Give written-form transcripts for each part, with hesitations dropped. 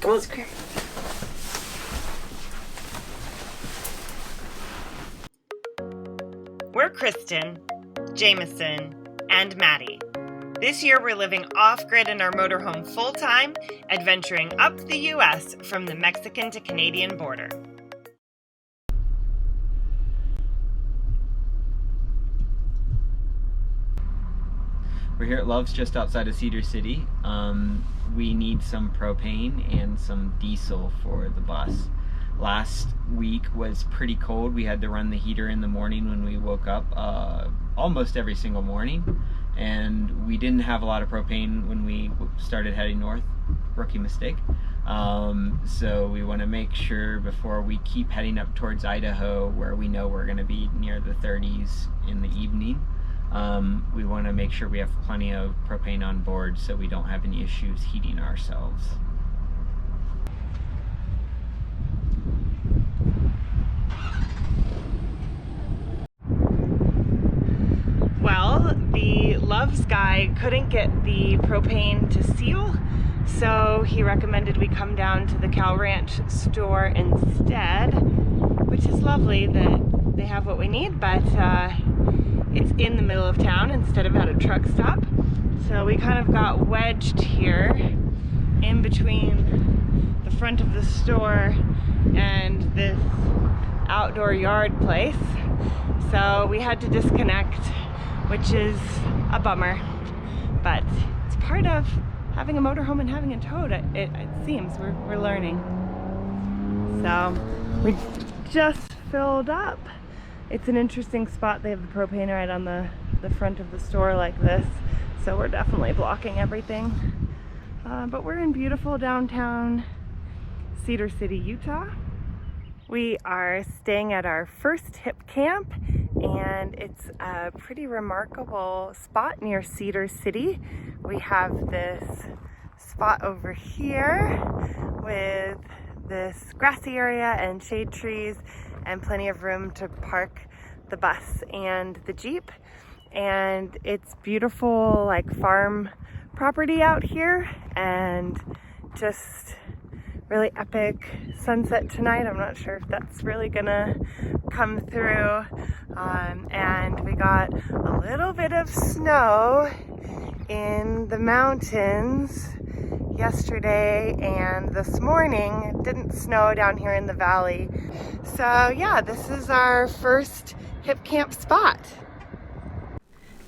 Come on, Scream. We're Kristen, Jameson, and Maddie. This year we're living off-grid in our motorhome full-time, adventuring up the U.S. from the Mexican to Canadian border. We're here at Love's just outside of Cedar City. We need some propane and some diesel for the bus. Last week was pretty cold. We had to run the heater in the morning when we woke up almost every single morning. And we didn't have a lot of propane when we started heading north. Rookie mistake. So we want to make sure before we keep heading up towards Idaho, where we know we're going to be near the 30s in the evening, we want to make sure we have plenty of propane on board so we don't have any issues heating ourselves. Well, the Love's guy couldn't get the propane to seal, so he recommended we come down to the Cow Ranch store instead, which is lovely that they have what we need, but it's in the middle of town instead of at a truck stop. So we kind of got wedged here in between the front of the store and this outdoor yard place. So we had to disconnect, which is a bummer, but it's part of having a motorhome and having it towed, it seems. We're learning. So we just filled up. It's an interesting spot. They have the propane right on the front of the store like this, so we're definitely blocking everything. But we're in beautiful downtown Cedar City, Utah. We are staying at our first hip camp, and it's a pretty remarkable spot near Cedar City. We have this spot over here with this grassy area and shade trees and plenty of room to park the bus and the Jeep. And it's beautiful, like, farm property out here, and just really epic sunset tonight. I'm not sure if that's really gonna come through. And we got a little bit of snow in the mountains yesterday and this morning. It didn't snow down here in the valley. So yeah, this is our first hip camp spot.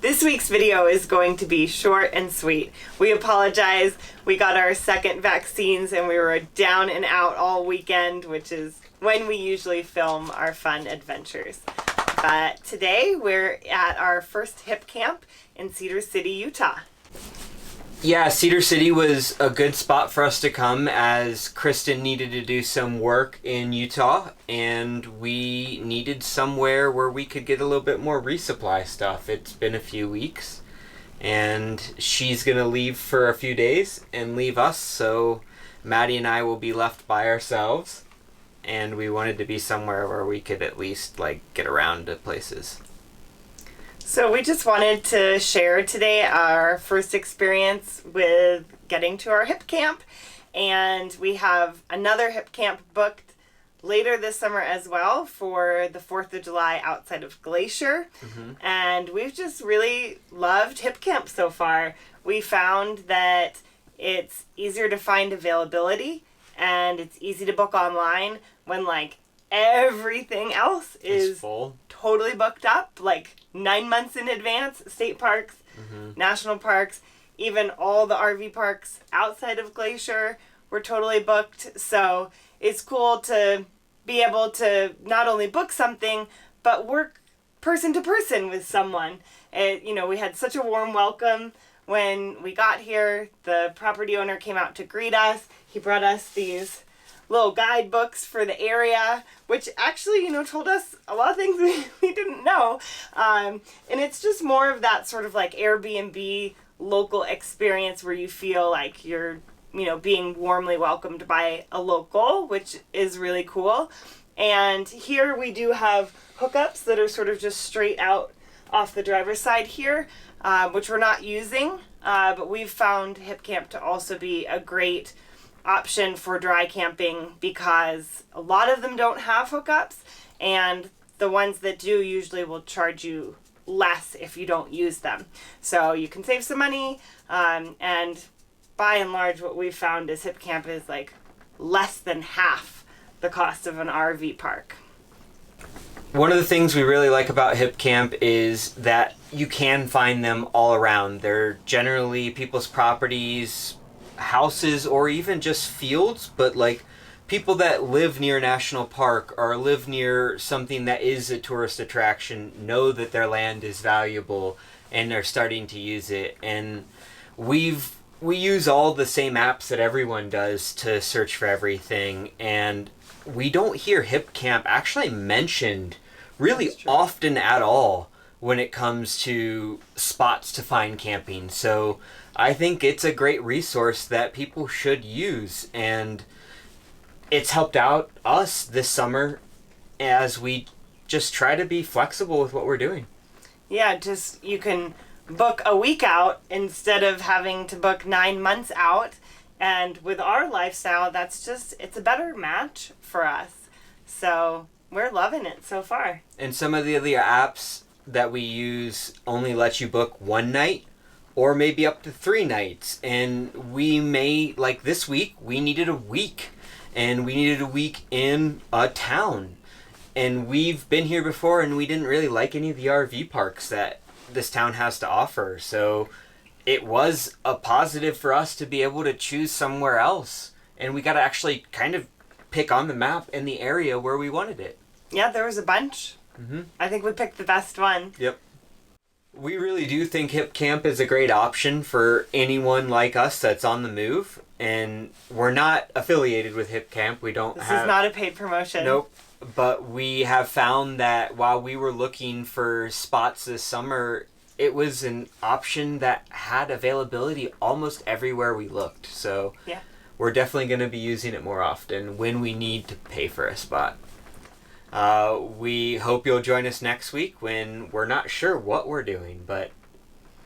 This week's video is going to be short and sweet. We apologize. We got our second vaccines and we were down and out all weekend, which is when we usually film our fun adventures. But today we're at our first hip camp in Cedar City, Utah. Yeah, Cedar City was a good spot for us to come as Kristen needed to do some work in Utah, and we needed somewhere where we could get a little bit more resupply stuff. It's been a few weeks, and she's going to leave for a few days and leave us, so Maddie and I will be left by ourselves, and we wanted to be somewhere where we could at least, like, get around to places. So we just wanted to share today our first experience with getting to our hip camp, and we have another hip camp booked later this summer as well for the 4th of July outside of Glacier. And we've just really loved hip camp so far. We found that it's easier to find availability and it's easy to book online when, like, everything else is full, totally booked up, like 9 months in advance. State parks, national parks, even all the RV parks outside of Glacier were totally booked. So it's cool to be able to not only book something, but work person to person with someone. We had such a warm welcome when we got here. The property owner came out to greet us. He brought us these little guidebooks for the area, which actually, told us a lot of things we didn't know. And it's just more of that sort of like Airbnb local experience where you feel like you're, being warmly welcomed by a local, which is really cool. And here we do have hookups that are sort of just straight out off the driver's side here, which we're not using, but we've found hip camp to also be a great option for dry camping because a lot of them don't have hookups, and the ones that do usually will charge you less if you don't use them. So you can save some money, and by and large what we've found is Hip Camp is like less than half the cost of an RV park. One of the things we really like about Hip Camp is that you can find them all around. They're generally people's properties, houses, or even just fields, but like people that live near a national park or live near something that is a tourist attraction know that their land is valuable and are starting to use it. And we use all the same apps that everyone does to search for everything, and we don't hear Hip Camp actually mentioned really often at all when it comes to spots to find camping. So I think it's a great resource that people should use, and it's helped out us this summer as we just try to be flexible with what we're doing. Yeah, just you can book a week out instead of having to book 9 months out. And with our lifestyle, it's a better match for us. So we're loving it so far. And some of the other apps that we use only let you book one night or maybe up to 3 nights. And we may, like this week, we needed a week. And we needed a week in a town. And we've been here before and we didn't really like any of the RV parks that this town has to offer. So it was a positive for us to be able to choose somewhere else. And we got to actually kind of pick on the map in the area where we wanted it. Yeah, there was a bunch. Mm-hmm. I think we picked the best one. Yep. We really do think Hip Camp is a great option for anyone like us that's on the move. And we're not affiliated with Hip Camp. This is not a paid promotion. Nope. But we have found that while we were looking for spots this summer, it was an option that had availability almost everywhere we looked. So yeah, we're definitely going to be using it more often when we need to pay for a spot. We hope you'll join us next week when we're not sure what we're doing, but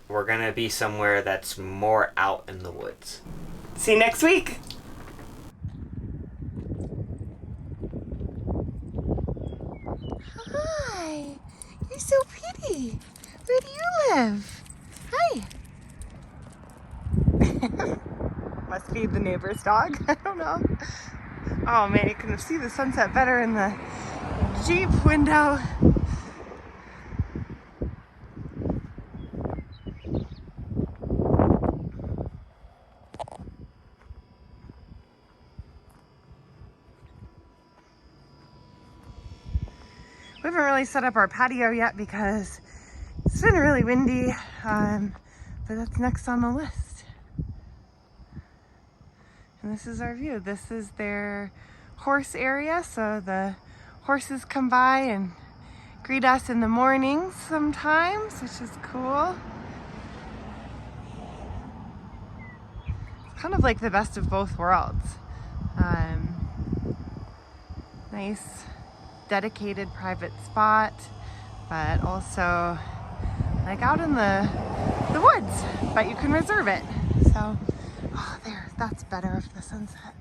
we're going to be somewhere that's more out in the woods. See you next week. Hi, you're so pretty. Where do you live? Hi. Must be the neighbor's dog. I don't know. Oh man, you can see the sunset better in the Jeep window. We haven't really set up our patio yet because it's been really windy, but that's next on the list. And this is our view. This is their horse area, so the horses come by and greet us in the mornings sometimes, which is cool. It's kind of like the best of both worlds. Nice dedicated private spot, but also like out in the woods, but you can reserve it. So, oh, there, that's better of the sunset.